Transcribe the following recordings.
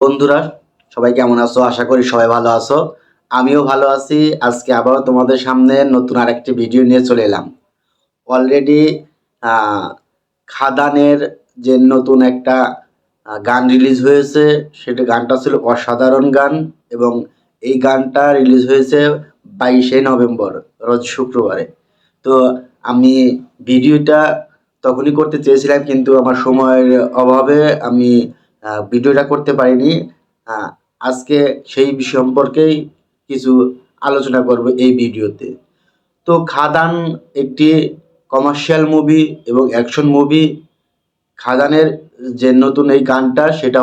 বন্ধুরা, সবাই কেমন আছো? আশা করি সবাই ভালো আছো। আমিও ভালো আছি। আজকে আবারও তোমাদের সামনে নতুন আরেকটি ভিডিও নিয়ে চলে এলাম। অলরেডি খাদানের যে নতুন একটা গান রিলিজ হয়েছে, সেটা গানটা ছিল অসাধারণ গান। এবং এই গানটা রিলিজ হয়েছে 22শে নভেম্বর, রোজ শুক্রবারে। তো আমি ভিডিওটা তখনই করতে চেয়েছিলাম, কিন্তু আমার সময়ের অভাবে আমি ভিডিওটা করতে পারিনি। আহ, আজকে সেই বিষয় সম্পর্কেই কিছু আলোচনা করব এই ভিডিওতে। তো খাদান একটি কমার্শিয়াল মুভি এবং অ্যাকশন মুভি। খাদানের যে নতুন এই গানটা, সেটা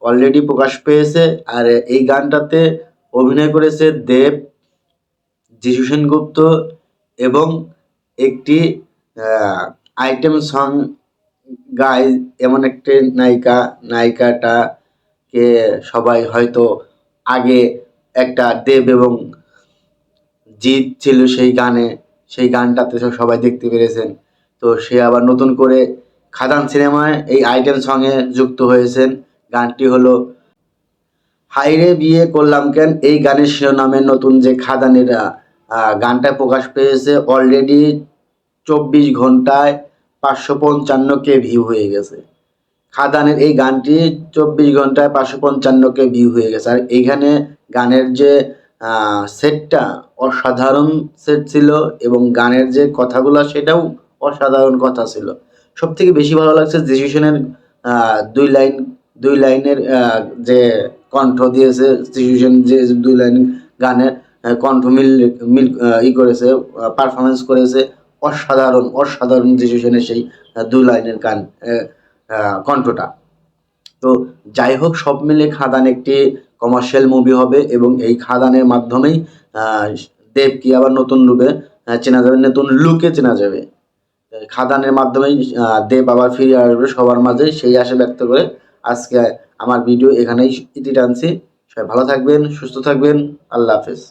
অলরেডি প্রকাশ পেয়েছে। আর এই গানটাতে অভিনয় করেছে দেব, যিশু সেনগুপ্ত এবং একটি আইটেম সং গায় এমন একটি নায়িকাটাকে সবাই হয়তো আগে একটা দেব এবং জিৎ ছিল সেই গানে, সেই গানটাতে সবাই দেখতে পেরেছেন। তো সে আবার নতুন করে খাদান সিনেমায় এই আইটেম সঙ্গে যুক্ত হয়েছেন। গানটি হলো হাইরে বিয়ে করলাম কেন। এই গানের শিরোনামে নতুন যে খাদানের গানটা প্রকাশ পেয়েছে, অলরেডি 24 ঘন্টায় 555K ভিউ হয়ে গেছে। খাদানের এই গানটি 24 ঘন্টায় 555K ভিউ হয়ে গেছে। আর এইখানে গানের যে সেটটা অসাধারণ সেট ছিল, এবং গানের যে কথাগুলো সেটাও অসাধারণ কথা ছিল। সব থেকে বেশি ভালো লাগছে ডিসিশনের দুই লাইনের যে কণ্ঠ দিয়েছে। ডিসিশন যে 2 লাইন গানের কণ্ঠ মিল মিল করেছে, পারফরমেন্স করেছে। অসাধারণ অসাধারণ ডিসিশনের সেই 2 লাইনের গান কণ্ঠটা। তো যাই হোক, সব মিলে খাদান একটি কমার্শিয়াল মুভি হবে, এবং এই খাদানের মাধ্যমেই দেবকে আবার নতুন রূপে চেনা যাবে, নতুন লুকে চেনা যাবে। খাদানের মাধ্যমেই দেব আবার ফিরে আসবে সবার মাঝে, সেই আশা ব্যক্ত করে আজকে আমার ভিডিও এখানেই ইতি টানছি। সবাই ভালো থাকবেন, সুস্থ থাকবেন। আল্লাহ হাফেজ।